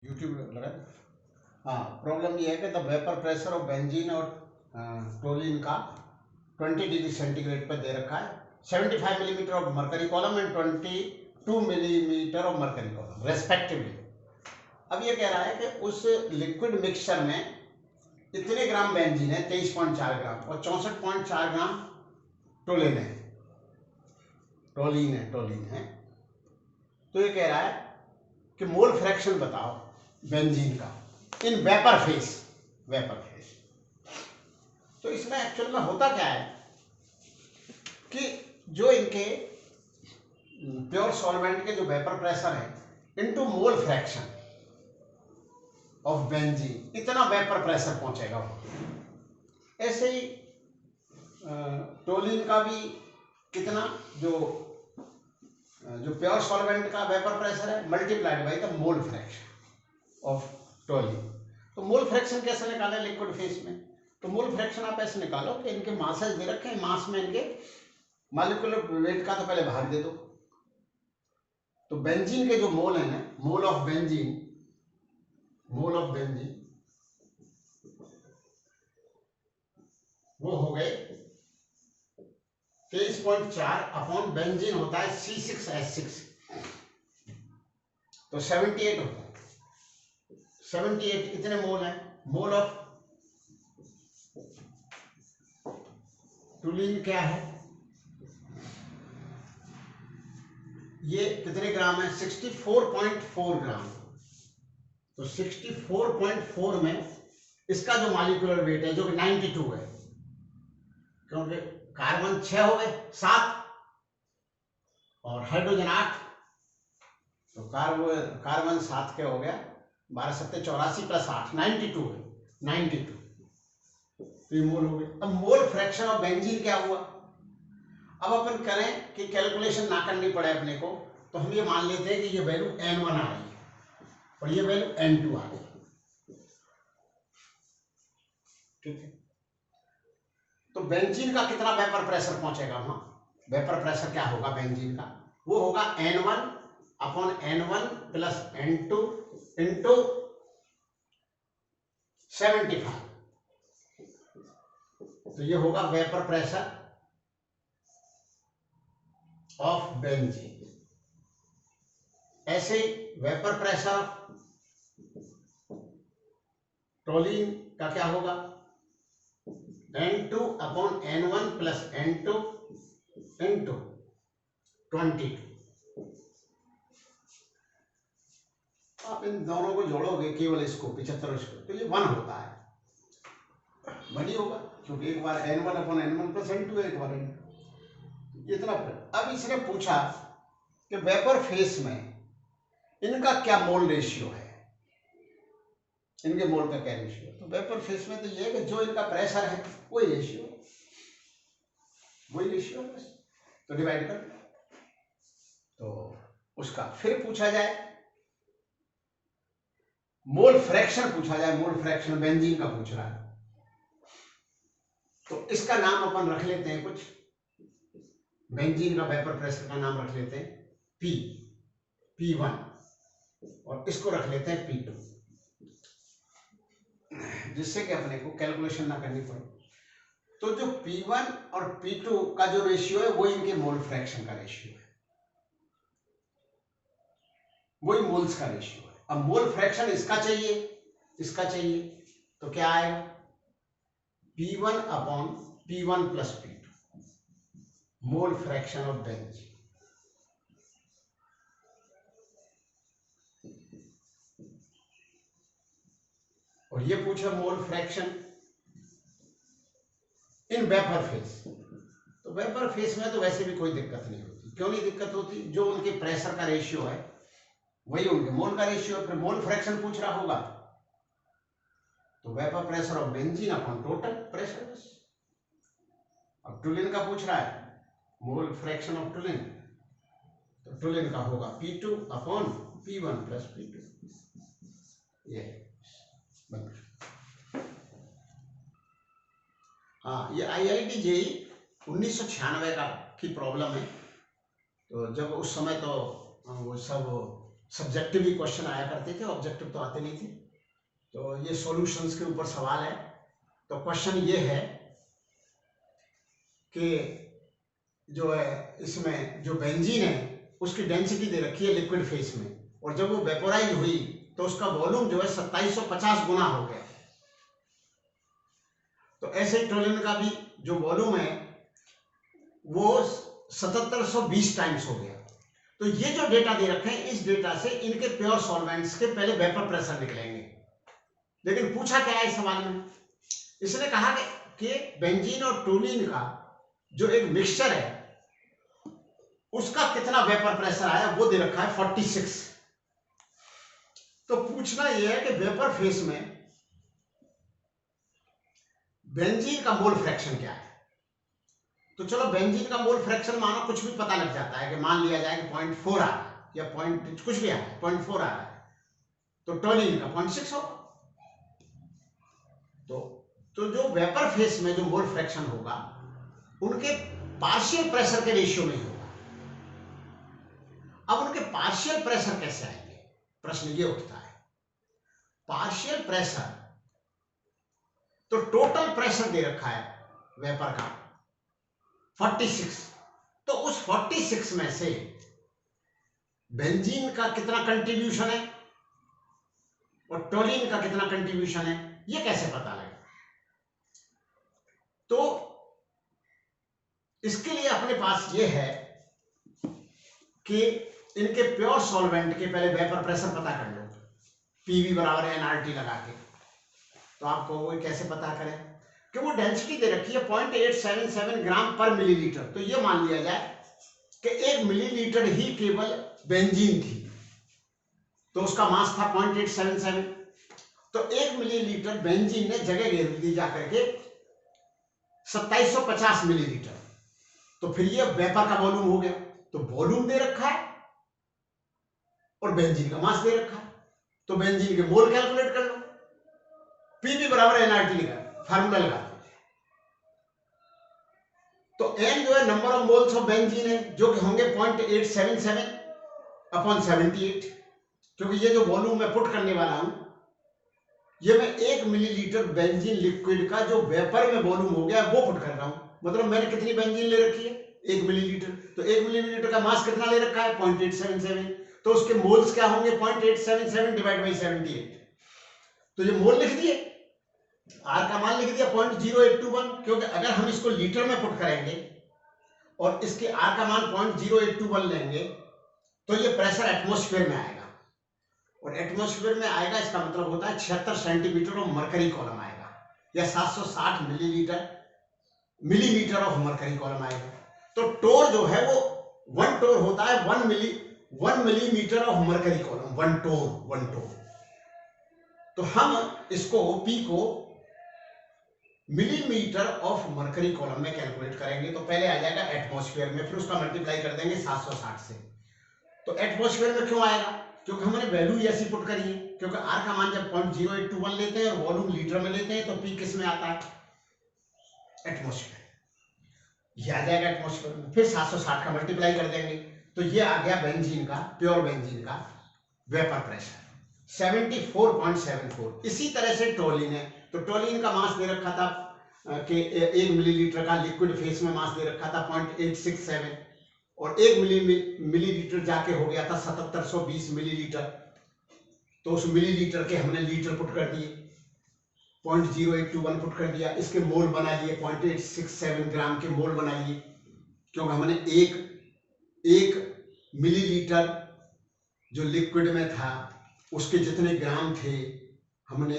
YouTube लगा। हाँ, problem ये है कि the vapour pressure of benzene और टोलिन का 20 डिग्री सेंटीग्रेड पर दे रखा है। 75 millimetre of mercury column and 22 millimetre of mercury column respectively. अब ये कह रहा है कि उस लिक्विड मिक्सचर में इतने ग्राम बेंजीन है 23.4 ग्राम और 64.4 ग्राम टोलिन है टोलिन है। तो ये कह रहा है कि मोल फ्रैक्शन बताओ बेंजीन का इन वेपर फेस। तो इसमें एक्चुअल में होता क्या है कि जो इनके प्योर सॉल्वेंट के जो वेपर प्रेशर है into mole fraction of benzene, इतना वेपर प्रेशर पहुंचेगा। ऐसे ही टोलिन का भी कितना जो प्योर सॉल्वेंट का वेपर प्रेशर है multiplied by the mole fraction of toluene. तो मोल फ्रैक्शन कैसे निकाले लिक्विड फेस में? तो मोल फ्रैक्शन आप ऐसे निकालो कि इनके मासेस दे रखे हैं, मास में इनके मॉलिक्यूलर वेट का तो पहले भाग दे दो। तो बेंजीन के जो मोल है ना, मोल ऑफ बेंजीन वो हो गए 23.4 अपॉन बेंजीन होता है C6H6, तो 78 होता है। 78 इतने मोल है। मोल ऑफ टोलिन क्या है? ये कितने ग्राम है? 64.4 ग्राम। तो 64.4 में इसका जो मॉलिक्यूलर वेट है जो कि 92 है, क्योंकि कार्बन 6 हो गए 7 और हाइड्रोजन 8, तो कार्बन 7 के हो गया 12 7 84 प्लस 8 92 है। 92 तो ये मोल हो गए। अब मोल फ्रैक्शन ऑफ बेंजीन क्या हुआ? अब अपन करें कि कैलकुलेशन ना करनी पड़े अपने को, तो हम ये मान लेते हैं कि ये वैल्यू N1 आ रही है और ये वैल्यू N2 आ रही है। ठीक है, तो बेंजीन का कितना वेपर प्रेशर पहुंचेगा वहां? वेपर प्रेशर क्या होगा बेंजीन का? वो होगा N1 upon N1 plus N2 into 75। तो ये होगा वेपर प्रेशर ऑफ बेंजीन। ऐसे ही वेपर प्रेशर ऑफ टोलिन का क्या होगा? N2 upon N1 plus N2 into 22। आप इन दोनों को जोड़ोगे केवल इसको 75 इसको, तो ये 1 होता है। 1 ही होगा क्योंकि एक बार N1 upon N1 plus N2 एक बार इतना। अब इसने पूछा कि वेपर फेस में इनका क्या मोल रेशियो है, इनके मोल का क्या रेशियो है? तो वेपर फेस में तो ये है कि जो इनका प्रेशर है वही रेशियो बस, तो डिवाइड कर। तो उसका फिर पूछा जाए mole fraction, mole fraction benzene का पूछ रहा है, तो इसका नाम अपन रख लेते हैं कुछ। बेंजीन का वेपर प्रेशर का नाम रख लेते हैं P1 और इसको रख लेते हैं P2, जिससे कि अपने को कैलकुलेशन ना करनी पड़े। तो जो P1 और P2 का जो रेशियो है वो इनके मोल फ्रैक्शन का रेशियो है, वही मोल्स का रेशियो है। अब मोल फ्रैक्शन इसका चाहिए तो क्या आएगा? P1 upon P1 plus P2 mole fraction of benzene. और ये पूछा mole fraction in vapour face. तो वेपर फेस में तो वैसे भी कोई दिक्कत नहीं होती। क्यों नहीं दिक्कत होती? जो उनके प्रेशर का रेशियो है वही उनके मोल का रेशियो है। फिर मोल फ्रैक्शन पूछ रहा होगा तो vapour pressure of benzene upon total pressure बस। अब टोलिन का पूछ रहा है मोल फ्रैक्शन ऑफ टोलिन, तो टोलिन का होगा P2 upon P1 plus P2। ये हाँ, ये IIT JEE 1996 का की प्रॉब्लम है। तो जब उस समय तो वो सब सब्जेक्टिव ही क्वेश्चन आया करते थे, ऑब्जेक्टिव तो आते नहीं थे। तो ये सॉल्यूशंस के ऊपर सवाल है। तो क्वेश्चन ये है कि जो है इसमें जो बेंजीन है उसकी डेंसिटी दे रखी है लिक्विड फेस में, और जब वो वेपोराइज हुई तो उसका वॉल्यूम जो है 2750 गुना हो गया। तो ऐसे ही टोल्यूइन का भी जो वॉल्यूम है वो 7720 टाइम्स हो गया। तो ये जो डेटा दे रखे हैं, इस डेटा से इनके प्योर सॉल्वेंट्स के पहले वेपर प्रेशर निकलेंगे। लेकिन पूछा क्या है इस सवाल में, इसने कहा कि बेंजीन और टोल्यूइन का जो एक मिक्सचर है उसका कितना वेपर प्रेशर आया, वो दे रखा है 46। तो पूछना यह है कि वेपर फेस में बेंजीन का मोल फ्रैक्शन क्या है। तो चलो बेंजीन का मोल फ्रैक्शन मानो कुछ भी पता लग जाता है कि मान लिया जाए कि 0.4 आ रहा है या पॉइंट कुछ भी आ रहा है, 0.4 आ रहा है, तो टोल्यूइन का 0.6 होगा। तो जो वेपर फेस में जो मोल फ्रैक्शन होगा उनके पार्शियल प्रेशर के रेशियो में होगा। अब उनके पार्शियल प्रेशर कैसे आएंगे, प्रश्न ये उठता है। पार्शियल प्रेशर, तो टोटल प्रेशर दे रखा है वेपर का 46, तो उस 46 में से बेंजीन का कितना कंट्रीब्यूशन है और टोल्यूइन का कितना कंट्रीब्यूशन है, ये कैसे पता लगेगा। तो इसके लिए अपने पास ये है कि इनके प्योर सॉल्वेंट के पहले वेपर प्रेशर पता कर लो, पीवी बराबर एनआरटी लगा के। तो आपको वो कैसे पता करें कि वो डेंसिटी दे रखी है 0.877 ग्राम पर मिलीलीटर। तो ये मान लिया जाए कि 1 मिलीलीटर ही केवल बेंजीन थी, तो उसका मास था 0.877। तो 1 मिलीलीटर बेंजीन ने जगह घेर दी जाकर के 2750 मिलीलीटर। तो फिर ये वेपर का वॉल्यूम हो गया। तो वॉल्यूम दे रखा है और बेंजीन का मास दे रखा है, तो बेंजीन के मोल कैलकुलेट कर लो, पीवी बराबर एनआरटी लिखा, फार्मूला लगा दो। तो एन जो है number of moles of benzene है, जो कि होंगे 0.877 अपॉन 78, क्योंकि ये जो वॉल्यूम मैं पुट करने वाला हूं ये मैं 1 मिलीलीटर बेंजीन लिक्विड का जो वेपर में वॉल्यूम हो गया वो पुट कर रहा हूं। मतलब मैंने कितनी बेंजीन ले रखी है, 1 मिलीलीटर। तो 1 मिलीलीटर का मास कितना ले रखा है, 0.877। तो उसके मोल्स क्या होंगे, 0.877 डिवाइड बाई 78। तो ये मोल लिख दिए, आर का मान लिख दिया 0.0821, क्योंकि अगर हम इसको लीटर में पुट करेंगे और इसके आर का मान 0.0821 लेंगे तो ये प्रेशर एटमॉस्फेयर में आएगा, और एटमॉस्फेयर में आएगा इसका मतलब होता है 76 सेंटीमीटर ऑफ मरकरी कॉलम आएगा, या 760 मिलीमीटर ऑफ मरकरी कॉलम आएगा। तो टोर जो है वो 1 टोर होता है 1 मिलीमीटर ऑफ मरकरी कॉलम, 1 टोर। तो हम इसको पी को मिलीमीटर ऑफ मरकरी कॉलम में कैलकुलेट करेंगे। तो पहले आ जाएगा एटमॉस्फेयर में, फिर उसका मल्टीप्लाई कर देंगे 760 से। तो एटमॉस्फेयर में क्यों आएगा, क्योंकि हमने वैल्यू ऐसी पुट करी है, क्योंकि आर का मान जब 0.0821 लेते हैं और वॉल्यूम लीटर में लेते हैं तो पी किस में आता है, एटमॉस्फेयर। ये आ जाएगा एटमॉस्फेयर में, फिर 760 का मल्टीप्लाई कर देंगे तो ये आ गया बेंजीन का, प्योर बेंजीन का वेपर प्रेशर 74.74। इसी तरह से टोल्यूइन है, तो टोल्यूइन का मास दे रखा था कि 1 मिलीलीटर का लिक्विड फेस में मास दे रखा था 0.867, और 1 मिलीलीटर जाके हो गया था 7720 मिलीलीटर। तो उस मिलीलीटर के हमने लीटर पुट कर दिए, 0.0821 पुट कर दिया, इसके मोल बना लिए 0.867 ग्राम के मोल बना लिए, क्योंकि हमने एक मिलीलीटर जो लिक्विड में था उसके जितने ग्राम थे हमने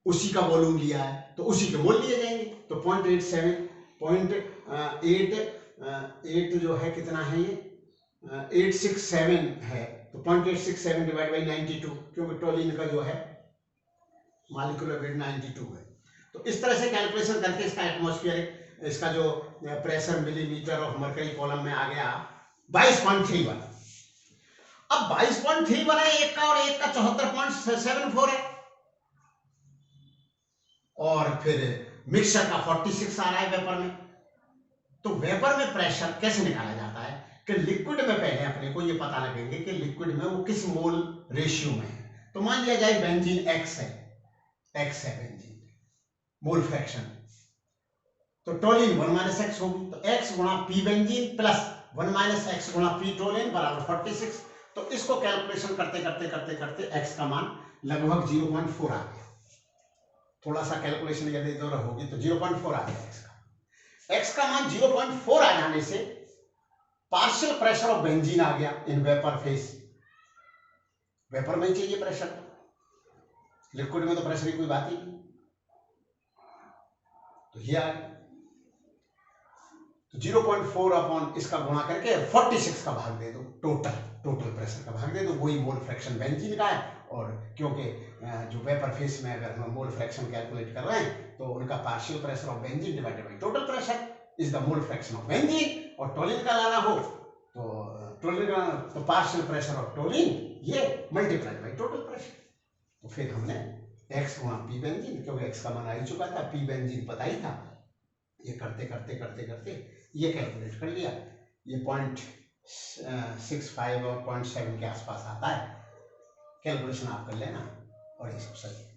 उसी का वॉल्यूम लिया है, तो उसी के मोल लिए जाएंगे। तो 0.8 जो है कितना है, ये 867 है, तो 0.867 डिवाइड बाई 92, क्योंकि टोल्यूइन का जो है मॉलिक्यूलर वेट 92 है। तो इस तरह से कैलकुलेशन करके इसका एटमॉस्फेयर, इसका जो pressure millimetre of mercury column में आ गया 22.31। अब 22.31 है एक का, और एक का 74.74 है, और फिर मिक्सचर का 46 आ रहा है वेपर में। तो वेपर में प्रेशर कैसे निकाला जाता है कि कि लिक्विड में पहले अपने को ये पता लगेंगे कि लिक्विड में वो किस मोल रेशियो में है। तो मान लिया जाए बेंजीन x है बेंजीन मोल फ्रैक्शन, तो टोलिन 1 - x होगी, तो x गुणा p बेंजीन प्लस 1 - x गुणा p टोलिन बराबर 46। तो इसको कैलकुलेशन करते करते करते करते x का मान लगभग 0.4 आ गया। थोड़ा सा कैलकुलेशन यदि इधर होगी तो 0.4 आ गया x का मान 0.4 आ जाने से पार्शियल प्रेशर ऑफ बेंजीन आ गया इन वेपर फेज। वेपर में चाहिए प्रेशर, लिक्विड में तो प्रेशर की कोई बात ही नहीं। तो ये आ गया, तो 0.4 अपॉन इसका गुणा करके 46 का भाग दे दो, टोटल प्रेशर का भाग दे दो, वही मोल फ्रैक्शन बेंजीन का है। और क्योंकि जो वेपर फेस में अगर हम मोल फ्रैक्शन कैलकुलेट कर रहे हैं तो उनका partial pressure of benzene divided by total pressure is the mole fraction of benzene. और टोलिन का लाना हो तो टोलिन का तो पार्शियल प्रेशर ऑफ टोलिन ये मल्टीप्लाइड बाय टोटल प्रेशर। तो फिर हमने x गुणा पी बेंजीन, क्योंकि x का मान आ ही चुका था, पी बेंजीन पता ही था, ये करते करते करते करते ये कैलकुलेट कर लिया। ये 0.65 और 0.7 के आसपास आता है, कैलकुलेशन आप कर लेना और ये सब सही है।